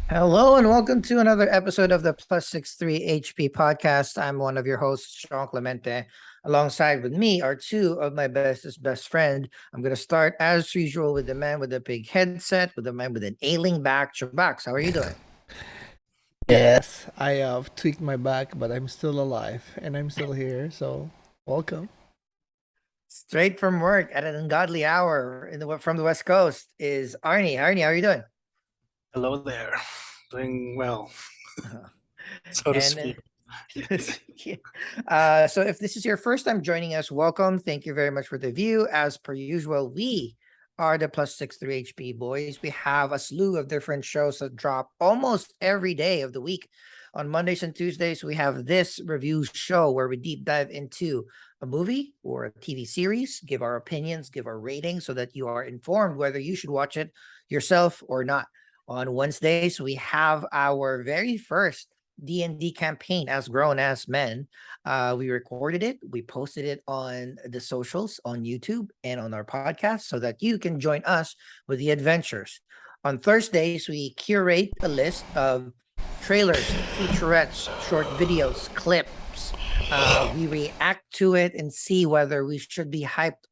Hello and welcome to another episode of the Plus 63 HP podcast. I'm one of your hosts, Sean Clemente. Alongside with me are two of my bestest best friend. I'm gonna start as usual with the man with the big headset, with the man with an ailing back, Chubax. How are you doing? Yes, I have tweaked my back, but I'm still alive and I'm still here. So, welcome. Straight from work at an ungodly hour from the West Coast is Arnie. Arnie, how are you doing? Hello there. Doing well, so to and speak. so if this is your first time joining us, welcome. Thank you very much for the view. As per usual, we are the plus 63 HP boys. We have a slew of different shows that drop almost every day of the week. On Mondays and Tuesdays, we have this review show where we deep dive into a movie or a TV series, give our opinions, give our ratings so that you are informed whether you should watch it yourself or not. On Wednesdays, we have our very first D&D campaign as grown as men. We recorded it, we posted it on the socials, on YouTube, and on our podcast so that you can join us with the adventures. On Thursdays, we curate a list of trailers, featurettes, short videos, clips. We react to it and see whether we should be hyped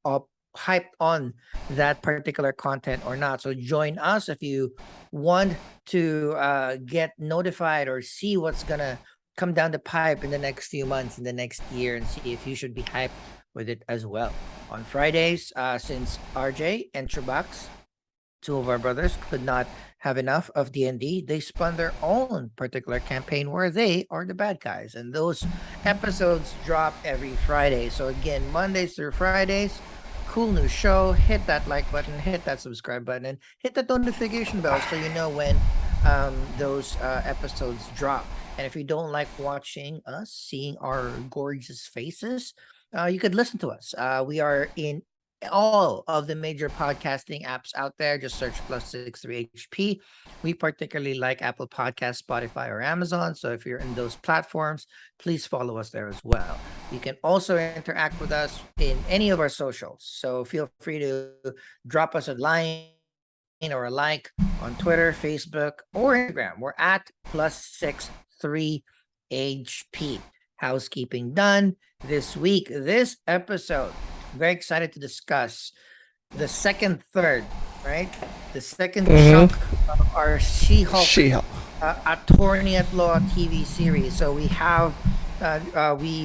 on that particular content or not. So join us if you want to get notified or see what's gonna come down the pipe in the next few months, in the next year, and see if you should be hyped with it as well. On Fridays, since RJ and Chubax, two of our brothers, could not have enough of D&D, they spun their own particular campaign where they are the bad guys. And those episodes drop every Friday. So again, Mondays through Fridays, cool new show. Hit that like button, hit that subscribe button, and hit that notification bell so you know when those episodes drop. And if you don't like watching us, seeing our gorgeous faces, you could listen to us. We are in all of the major podcasting apps out there. Just search plus 63HP. We particularly like Apple Podcast, Spotify, or Amazon. So if you're in those platforms, please follow us there as well. You can also interact with us in any of our socials. So feel free to drop us a line or a like on Twitter, Facebook, or Instagram. We're at plus 63HP. Housekeeping done this week, this episode. Very excited to discuss the second third, right? The second chunk Mm-hmm. of our She-Hulk She-Hulk. Attorney at Law TV series. So we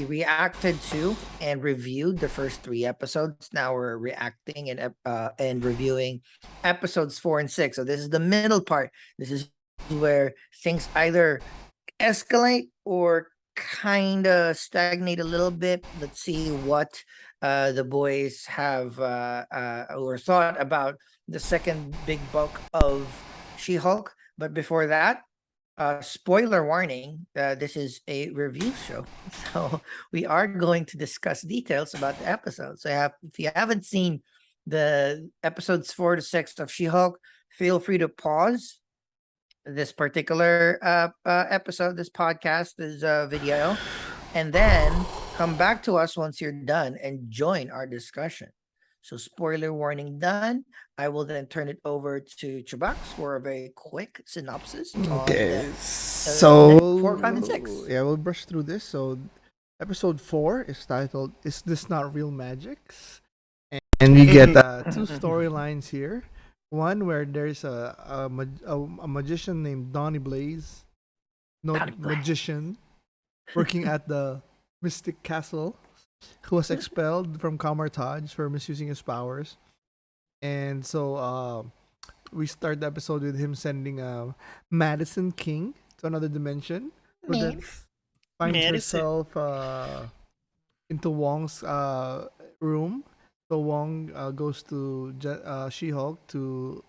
reacted to and reviewed the first three episodes. Now we're reacting and reviewing episodes 4 and 6. So this is the middle part. This is where things either escalate or kind of stagnate a little bit. Let's see what the boys have or thought about the second big bulk of She-Hulk. But before that, spoiler warning, this is a review show. So we are going to discuss details about the episode. So if you haven't seen the episodes 4 to 6 of She-Hulk, feel free to pause this particular episode, this podcast, this video, and then come back to us once you're done and join our discussion. So, spoiler warning done. I will then turn it over to Chubax for a very quick synopsis on Okay, next 4, 5, and 6. yeah, we'll brush through this. So, episode 4 is titled "Is This Not Real Magics?" And we get two storylines here. One where there's a magician named Donny Blaze, no Donny Blaze. magician, working at the Mystic Castle, who was expelled from Kamartaj for misusing his powers. And so we start the episode with him sending Madison King to another dimension, who then finds Medicine. herself into Wong's room. So Wong goes to She-Hulk to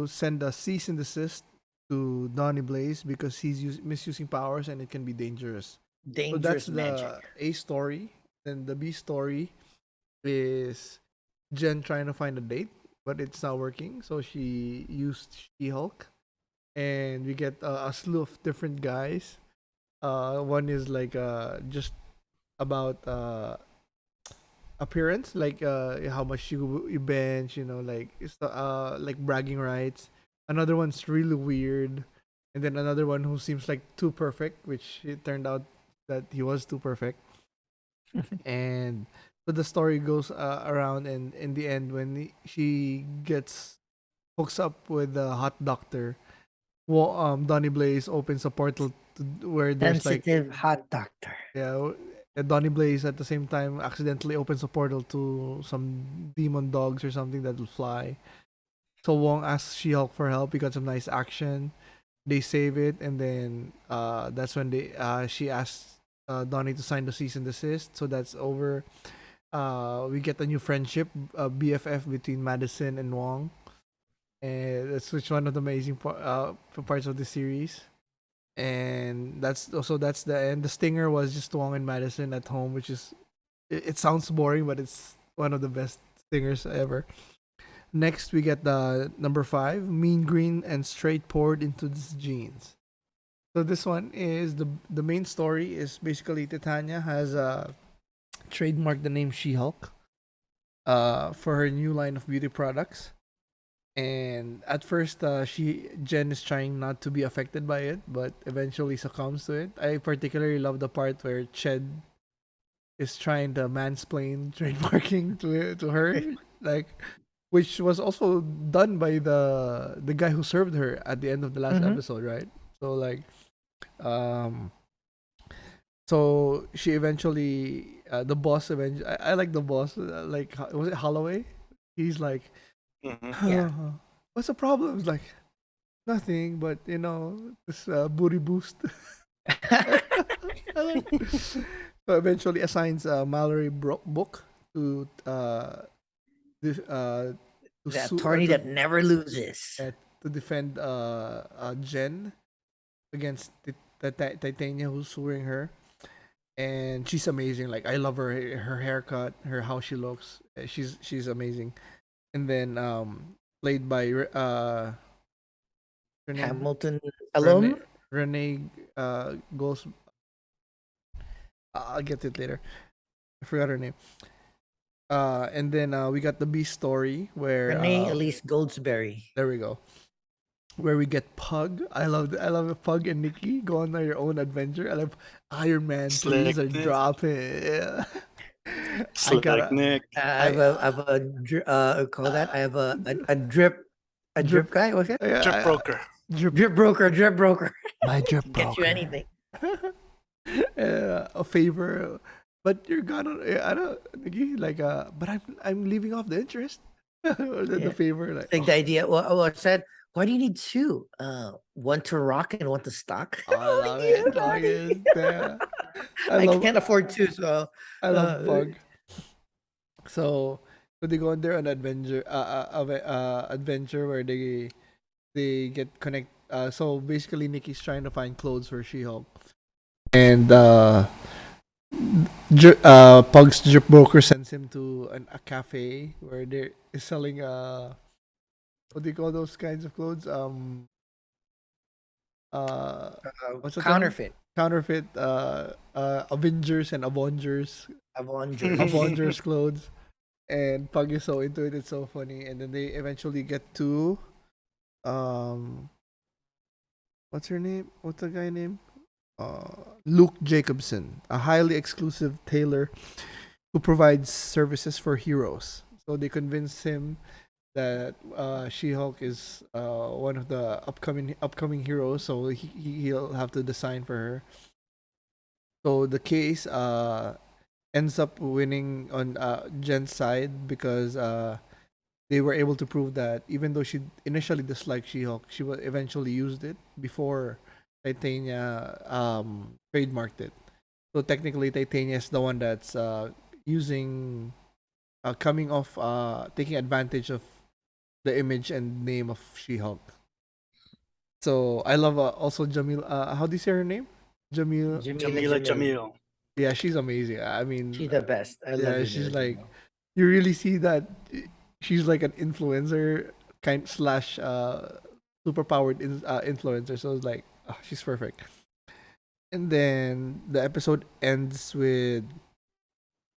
send a cease and desist to Donny Blaze because he's misusing powers and it can be dangerous. So that's Dangerous magic. the A story. Then the B story is Jen trying to find a date, but it's not working. So she used She-Hulk, and we get a slew of different guys. One is like just about appearance, like how much you bench, like it's like bragging rights. another one's really weird, and then another one who seems like too perfect, which it turned out that he was too perfect. And so the story goes around, and in the end, when she gets hooks up with the hot doctor, well, Donny Blaze opens a portal to where there's like Sensitive hot doctor. yeah, Donny Blaze at the same time accidentally opens a portal to some demon dogs or something that will fly. So Wong asks She-Hulk for help. He got some nice action. They save it, and then that's when she asks Donnie to sign the cease and desist. So that's over. We get a new friendship, BFF between Madison and Wong, and that's which one of the amazing parts of the series. And that's the end. The stinger was just Wong and Madison at home, which is it sounds boring, but it's one of the best stingers ever. Next, we get the number 5, mean green and straight poured into these jeans. So this one is the main story is basically Titania has trademarked the name She-Hulk for her new line of beauty products. And at first, Jen is trying not to be affected by it, but eventually succumbs to it. I particularly love the part where Ched is trying to mansplain trademarking to her, like, which was also done by the guy who served her at the end of the last Mhm. episode, right? So like, um, so she eventually the boss eventually. I like the boss. Like, was it Holloway? He's like, Mhm. Yeah. what's the problem? It's like nothing, but this booty boost. I like. So eventually assigns Mallory book to this, to The sue attorney that never loses. to defend Jen against Titania who's suing her, and she's amazing. Like I love her haircut, her how she looks. She's amazing. And then played by her name Hamilton Renee alum. Renee goes. I'll get to it later. I forgot her name. And then we got the B story where Renee Elise Goldsberry. there we go. Where we get Pug. I love Pug and Nikki go on their own adventure. I love Iron Man, please, or Slickness, drop it. Yeah. I slick gotta Nick. I I have a call that I have a drip. drip guy. What's it? Drip Yeah, broker. drip. Drip broker. My drip Can get you broker. anything. A favor, but you're gonna. I don't, Nikki. Like, but I'm leaving off the interest. Or the Yeah. favor, like, Like the idea. Well, I said, why do you need two? One to rock and one to stock. oh, I love Yeah, it. Pug buddy. is there. I I love can't afford two, so I love uh, Pug. So they go on there an adventure where they get connect. So basically, Nikki's trying to find clothes for She-Hulk, and Pug's drip broker sends him to a cafe where they're selling what do you call those kinds of clothes? Uh, what's the term? counterfeit. Counterfeit. Avengers and Avengers. Avengers. Avengers clothes. And Pug is so into it. It's so funny. And then they eventually get to um, what's her name? What's the guy name? Luke Jacobson, a highly exclusive tailor who provides services for heroes. So they convince him that She-Hulk is one of the upcoming heroes, so he'll have to design for her. So the case ends up winning on Jen's side because they were able to prove that even though she initially disliked She-Hulk, she eventually used it before Titania trademarked it. So technically, Titania is the one that's using, coming off, taking advantage of the image and name of She-Hulk. So I love also Jamil. How do you say her name? Jamil. Jamila Jamil. Yeah, she's amazing. I mean, She's the best. I love yeah, Jamila she's like, Jamil. you really see that she's like an influencer kind slash super powered influencer. So it's like, oh, she's perfect. And then the episode ends with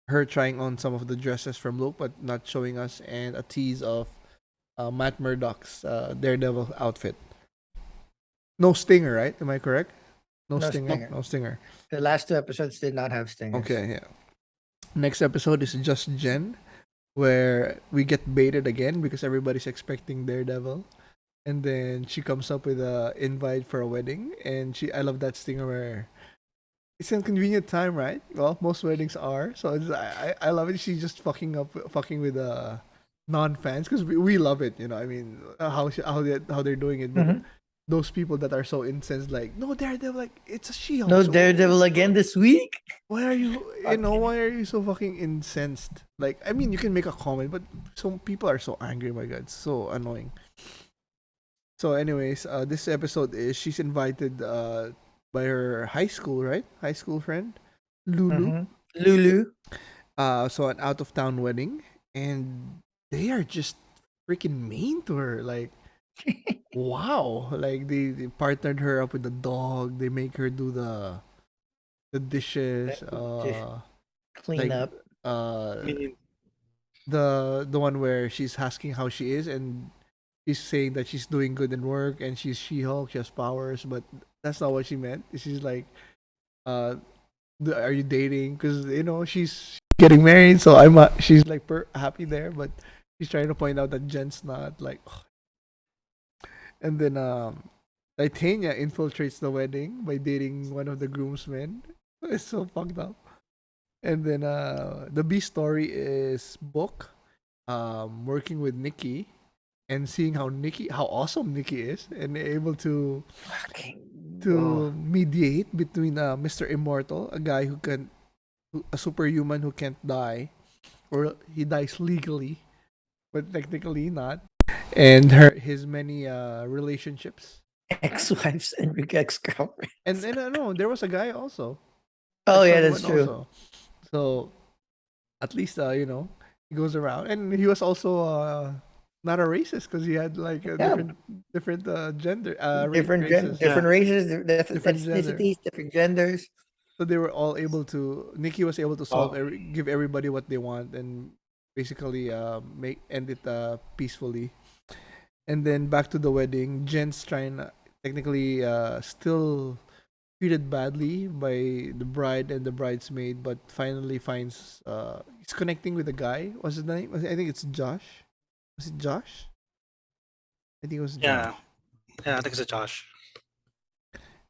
her trying on some of the dresses from Luke, but not showing us, and a tease of Matt Murdock's Daredevil outfit. No stinger, right? Am I correct? No No stinger. stinger. No stinger. The last 2 episodes did not have stingers. Okay, yeah. Next episode is Just Jen, where we get baited again because everybody's expecting Daredevil. And then she comes up with a invite for a wedding, and I love that stinger where it's a convenient time, right? Well, most weddings are, so I love it. She's just fucking with non fans because we love it, you know. I mean, how they're doing it, but Mhm. those people that are so incensed, like no Daredevil, like it's a She-Hulk. No so Daredevil again this week. Why are you, why are you so fucking incensed? Like, I mean, you can make a comment, but some people are so angry. My God, it's so annoying. So, anyways, this episode is she's invited by her high school, right? High school friend, Lulu. Mhm. Lulu. So an out of town wedding, and they are just freaking mean to her. Like, wow! Like they partnered her up with the dog. They make her do the dishes. Just clean Like up. uh, I mean, the one where she's asking how she is, and she's saying that she's doing good in work and she's She-Hulk, she has powers, but that's not what she meant. She's like, uh, are you dating? Because she's getting married, so she's like happy there, but she's trying to point out that Jen's not like. And then Titania infiltrates the wedding by dating one of the groomsmen. It's so fucked up. And then the B story is Book working with Nikki and seeing how awesome Nikki is and able to Oh. mediate between Mr. Immortal, a guy a superhuman who can't die, or he dies legally, but technically not, and his many relationships. Ex-wives and ex-girlfriends. And no, there was a guy also. Oh yeah, Ex-husband that's true. also. So at least he goes around, and he was also not a racist because he had like a Yeah. different gender races, Different races, different gender. ethnicities, different genders. So they were all able to. Nikki was able to solve oh, give everybody what they want and basically make end it peacefully. And then back to the wedding, Jen's trying technically still treated badly by the bride and the bridesmaid, but finally finds he's connecting with a guy. What's his name? I think it's Josh. Was it Josh? I think it was Josh. yeah, I think it's a Josh.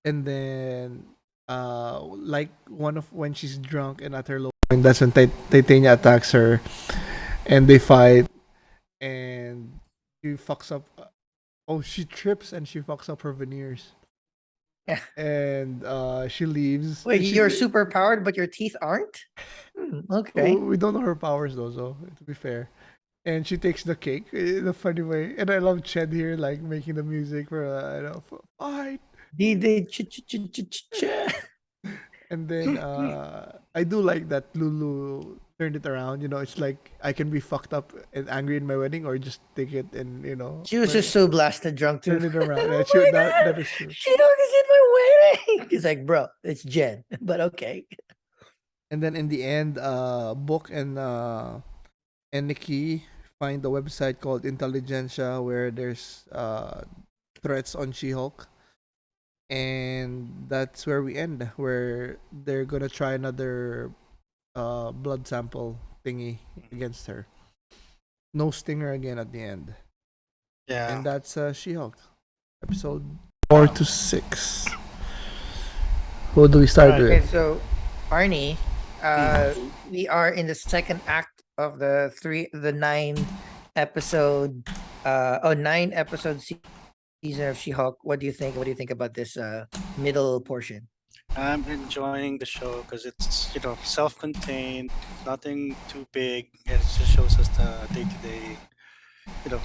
And then like one of when she's drunk and at her low point, that's when Titania attacks her and they fight and she fucks up. Oh, she trips and she fucks up her veneers. Yeah. And she leaves. Wait, And she, you're super powered, but your teeth aren't? Okay. we don't know her powers though, so to be fair. And she takes the cake in a funny way. And I love Ched here, like making the music for fight. And then I do like that Lulu turned it around. It's like I can be fucked up and angry in my wedding, or just take it and She was just so blasted drunk too. turn it around. Oh Yeah, my that God, is true. she is in my wedding. He's like, bro, it's Jen, but okay. And then in the end, Book and Nikki find a website called Intelligentsia where there's threats on She-Hulk. And that's where we end, where they're gonna try another blood sample thingy against her. No stinger again at the end. Yeah. And that's She-Hulk. Episode 4 to 6. Who do we start Alright. with? Okay, so Arnie, we are in the second act of the 9 episode 9 episode season of She-Hulk. What do you think? What do you think about this middle portion? I'm enjoying the show because it's self-contained, nothing too big. It just shows us the day-to-day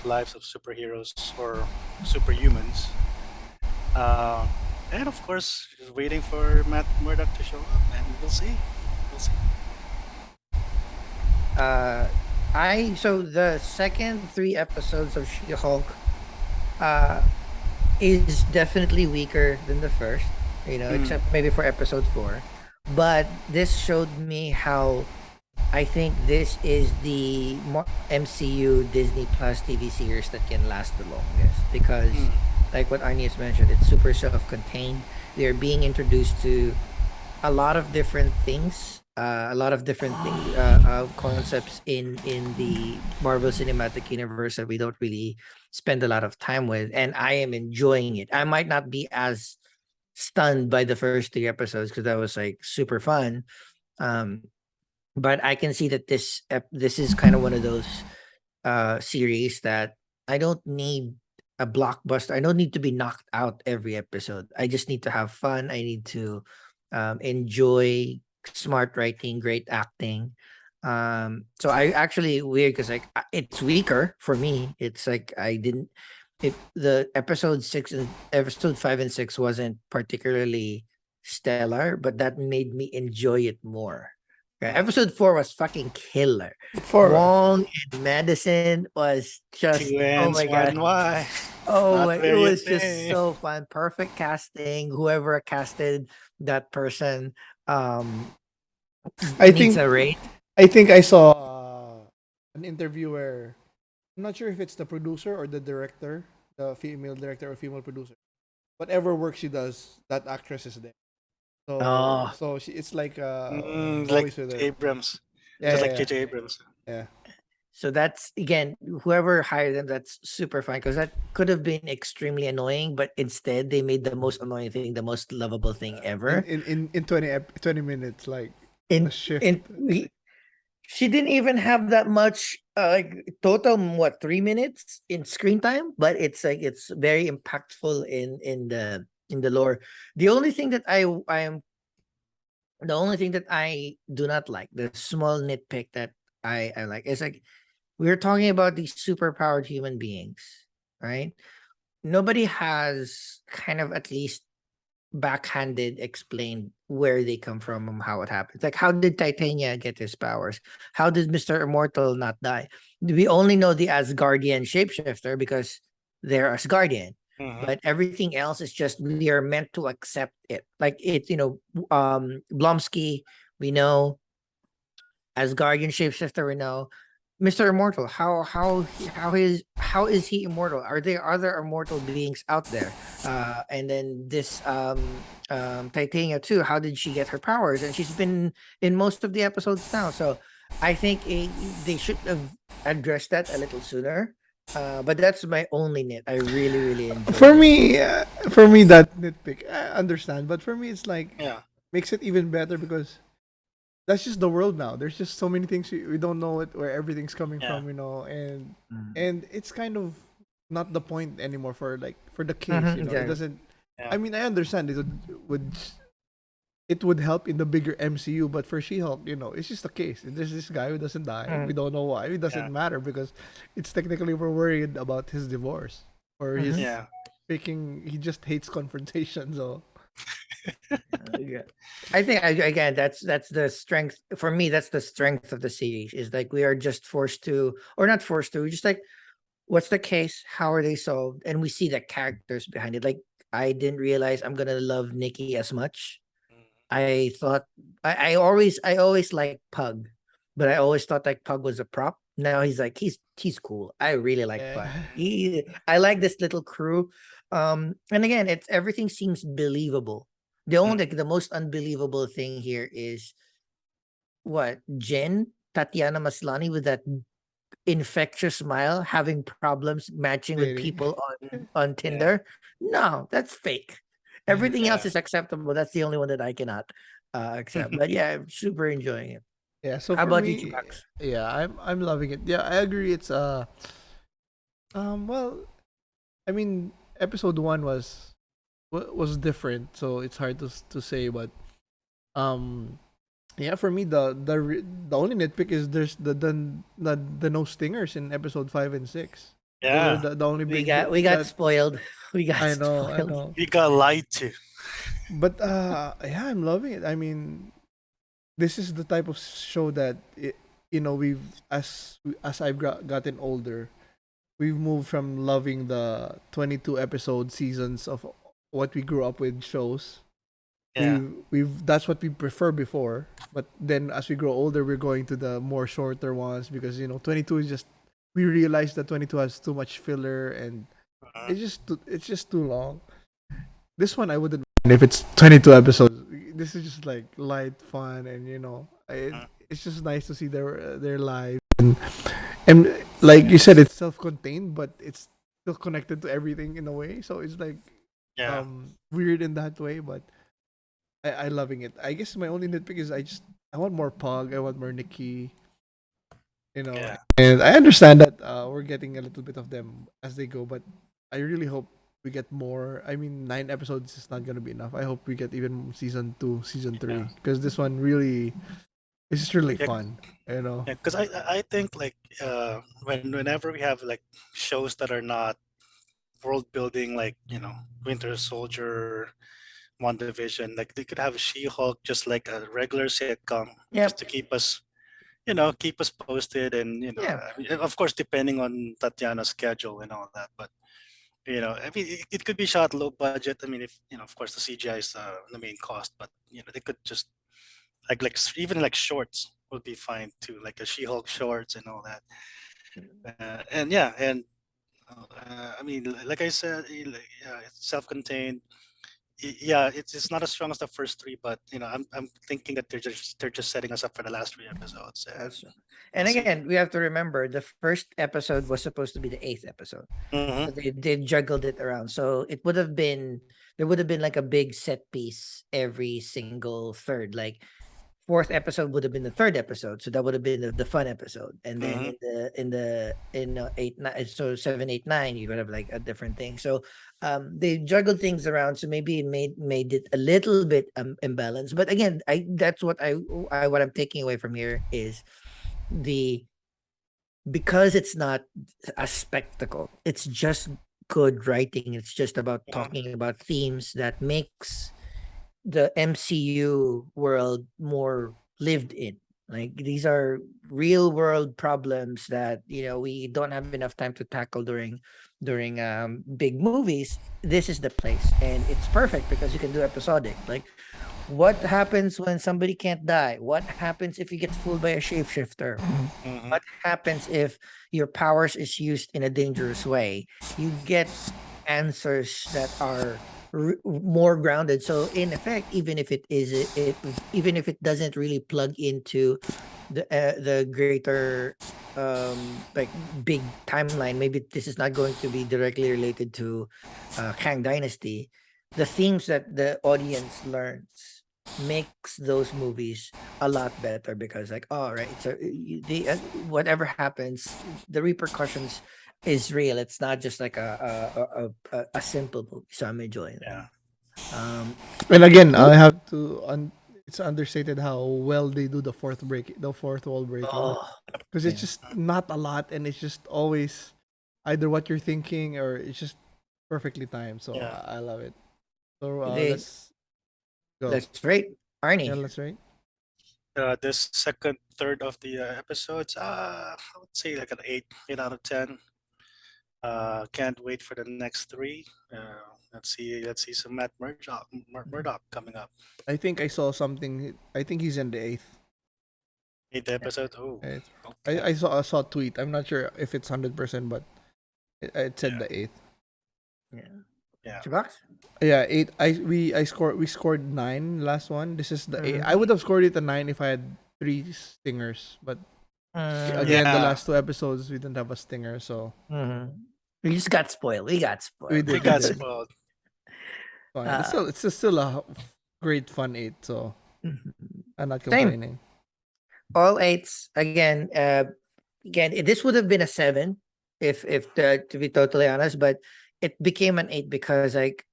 lives of superheroes or superhumans. And of course, just waiting for Matt Murdock to show up, and we'll see. We'll see. So the second 3 episodes of She-Hulk is definitely weaker than the first, except maybe for episode 4. But this showed me how I think this is the MCU Disney Plus TV series that can last the longest because, Mm. like what Arnie has mentioned, it's super self-contained. They're being introduced to a lot of different things, a lot of different concepts in the Marvel Cinematic Universe that we don't really spend a lot of time with, and I am enjoying it. I might not be as stunned by the first three episodes because that was like super fun. Um, but I can see that this is kind of one of those series that I don't need a blockbuster. I don't need to be knocked out every episode. I just need to have fun. I need to enjoy smart writing, great acting. So I actually weird because like it's weaker for me. It's like I didn't if the episode 5 and 6 wasn't particularly stellar, but that made me enjoy it more. Okay, Mm. episode 4 was fucking killer. For Wong and Madison was just, Two oh N's, my god. one Y. Oh Not my, it very a was just thing. so fun. Perfect casting. Whoever casted that person I needs think a rate. I saw an interview where I'm not sure if it's the producer or the director, the female director or female producer. Whatever work she does, that actress is there. Oh, So she it's like Like always with her. Abrams, Yeah, just yeah, like yeah. JJ Abrams. Yeah. so that's again, whoever hired them, that's super fun because that could have been extremely annoying, but instead they made the most annoying thing the most lovable thing In ever. in 20 minutes, like a In shift. in she didn't even have that much like total what 3 minutes in screen time, but it's like it's very impactful in the lore. The only thing that I am the only thing that I do not like, the small nitpick that I like is like we're talking about these super powered human beings, right? Nobody has kind of at least backhanded explained where they come from and how it happens. Like, how did Titania get his powers? How did Mr. Immortal not die? We only know the Asgardian shapeshifter because they're Asgardian. Hmm. But everything else is just we are meant to accept it. Like it, Blomsky, we know Asgardian shapeshifter, we know. Mr. Immortal, how is he immortal? Are there other immortal beings out there? And then this Titania too. How did she get her powers? And she's been in most of the episodes now. So I think they should have addressed that a little sooner. But that's my only nit. I really really enjoyed it. For me, that nitpick, I understand. But for me, it's like Yeah. makes it even better because that's just the world now. There's just so many things we don't know where everything's coming Yeah. from, Mm. and it's kind of not the point anymore for like for the case, Mhm, It exactly. doesn't. Yeah. I mean, I understand it would help in the bigger MCU, but for She-Hulk, it's just a case. There's this guy who doesn't die. We Mhm, don't know why. It Yeah. doesn't matter because it's technically we're worried about his divorce or his mhm. Yeah. picking. He just hates confrontation. So Yeah. I think again that's the strength for me. That's the strength of the series is like we are just forced to, or not forced to. We're just like, what's the case? How are they solved? And we see the characters behind it. Like I didn't realize I'm gonna love Nikki as much. I thought I always liked Pug, but I always thought like Pug was a prop. Now he's like he's cool. I really like yeah, Pug. I like this little crew. And again, it's everything seems believable. The Mm. only like, the most unbelievable thing here is what Jen Tatiana Maslani with that infectious smile having problems matching with dating. people on Yeah. Tinder. No, that's fake. Everything else Yeah. is acceptable. That's the only one that I cannot accept. But yeah, I'm super enjoying it. Yeah, so How for about you, me, Chubax? yeah, I'm loving it. Yeah, I agree. It's well, I mean, episode 1 was different, so it's hard to say, but um yeah, for me the only nitpick is there's the no stingers in episode 5 and 6. Those are Yeah. the only big We got that spoiled. We got I spoiled. know. We got lied to. But yeah, I'm loving it. I mean, this is the type of show that we've as I've gotten older, we've moved from loving the 22 episode seasons of what we grew up with shows Yeah. we've that's what we prefer before. But then as we grow older, we're going to the more shorter ones because 22 is just we realize that 22 has too much filler and Mhm. it's just too long. This one I wouldn't mind if it's 22 episodes. This is just like light fun and Mhm. it's just nice to see their lives and like you said, it's self-contained, but it's still connected to everything in a way. So it's like Yeah. weird in that way, but I loving it. I guess my only nitpick is I want more Pug, I want more Nikki, Yeah. and I understand that we're getting a little bit of them as they go, but I really hope we get more. I mean, 9 episodes is not gonna be enough. I hope we get even season 2, season Yeah. 3, because this one really is just really Yeah. fun. Yeah. Because I think like whenever we have like shows that are not world building, like Winter Soldier, WandaVision, like they could have She-Hulk just like a regular sitcom, just Yep. to keep us posted, and Yeah. I mean, of course depending on Tatiana's schedule and all that, but I mean, it could be shot low budget. I mean, if of course the CGI is the main cost, but they could just even like shorts would be fine too, like a She-Hulk shorts and all that. And yeah, and I mean, like I said, it's self-contained. Yeah, it's not as strong as the first three, but I'm thinking that they're just setting us up for the last three episodes, and That's true. we'll And see. again, we have to remember the first episode was supposed to be the eighth episode. Hmm. So they juggled it around. So it would have been there would have been like a big set piece every single third. Like fourth episode would have been the third episode, so that would have been the fun episode. And then Hmm. in eight nine, so 7 8 9, you would have like a different thing. So they juggled things around, so maybe it made it a little bit imbalanced. But again, I that's what I'm taking away from here is the because it's not a spectacle. It's just good writing. It's just about talking about themes that makes the MCU world more lived in. Like these are real world problems that we don't have enough time to tackle during big movies. This is the place, and it's perfect because you can do episodic. Like, what happens when somebody can't die? What happens if you get fooled by a shapeshifter? Hmm. What happens if your powers is used in a dangerous way? You get answers that are more grounded. So in effect, even if even if it doesn't really plug into the greater like big timeline, maybe this is not going to be directly related to Kang Dynasty. The themes that the audience learns makes those movies a lot better because like right, so whatever happens, the repercussions is real. It's not just like a simple movie. So I'm enjoying that. Yeah. And again, Who- I have to. It's understated how well they do the fourth wall breaking, oh because it's yeah. just not a lot, and it's just always either what you're thinking or it's just perfectly timed. So Yeah. I love it. So They, let's go. that's great. Yeah, Arnie. let's right. This second third of the episodes, I would say like an 8 out of 10. Can't wait for the next three. Let's see some Matt Murdock coming up. I think I saw something. I think he's in the eighth. Eighth episode. Oh, Eighth. okay. I saw a tweet. I'm not sure if it's 100%, but it said Yeah, the eighth. Yeah. yeah, Chubax? Yeah, eight. We scored 9 last one. This is the eight. I Mhm. would have scored it a 9 if I had 3 stingers, but again, the yeah. last 2 episodes we didn't have a stinger, so Mhm. We just got spoiled. We got we spoiled. We did. We got did. spoiled. Fine. uh, It's still a great fun 8. So mhm. I'm not Same. complaining. All eights again. Again, this would have been a 7 if to be totally honest, but it became an 8 because like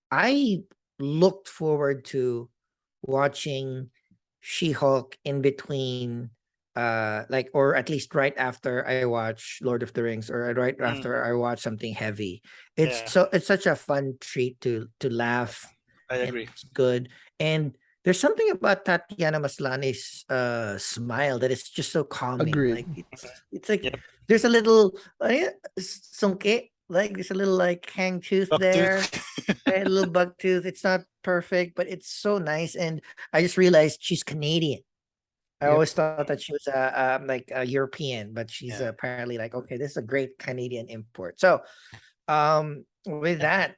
I looked forward to watching She-Hulk in between like or at least right after I watch Lord of the Rings or right Mm, after I watch something heavy. yeah, It's such a fun treat to laugh I and agree. it's good. And there's something about Tatiana Maslany's smile that is just so calming. Agreed. Like it's like Yep. there's a little sungke, like there's a little like hang tooth Buck there. tooth. A little buck tooth. It's not perfect, but it's so nice. And I just realized she's Canadian. I Yep. always thought that she was like a European, but she's Yeah. apparently like, okay, this is a great Canadian import. So with that,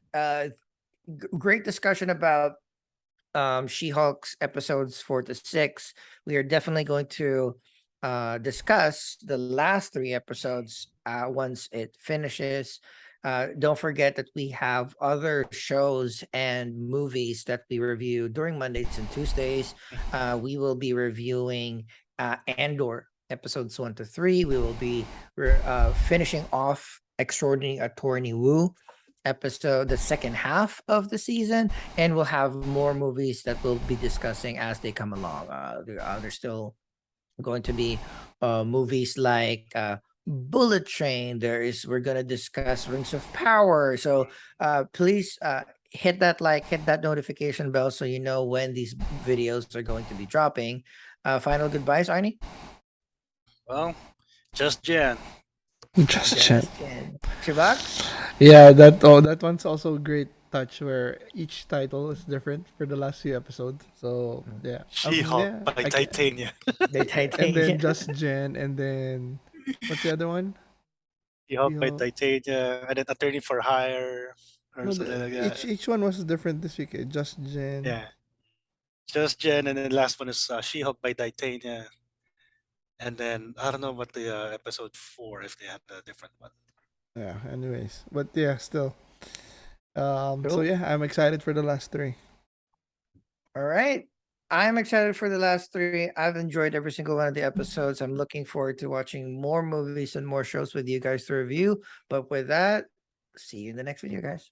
great discussion about She-Hulk's episodes 4 to 6. We are definitely going to discuss the last 3 episodes once it finishes. Don't forget that we have other shows and movies that we review during Mondays and Tuesdays. We will be reviewing Andor episodes 1 to 3. We will be finishing off Extraordinary Attorney Woo episode, the second half of the season, and we'll have more movies that we'll be discussing as they come along. There's still going to be movies like Bullet Train. We're gonna discuss Rings of Power. So please hit that like, hit that notification bell so you know when these videos are going to be dropping. Final goodbyes, Arnie. Well, just Jen. Just chat. Jen. Chubax? Yeah, that one's also a great touch where each title is different for the last few episodes. So yeah, She-Hulk yeah, by Titania. They and Titanic. then Just Jen, and then what's the other one? She-Hulk by She-Hulk. Titania, and then Attorney for Hire, or No, something like that. each one was different this week. Just Jen. Yeah, just Jen, and then the last one is She-Hulk by Titania. And then I don't know what the episode 4 if they had a different one. Yeah. Anyways, but yeah, still. So Cool. yeah, I'm excited for the last 3. All right. I'm excited for the last 3. I've enjoyed every single one of the episodes. I'm looking forward to watching more movies and more shows with you guys to review. But with that, see you in the next video, guys.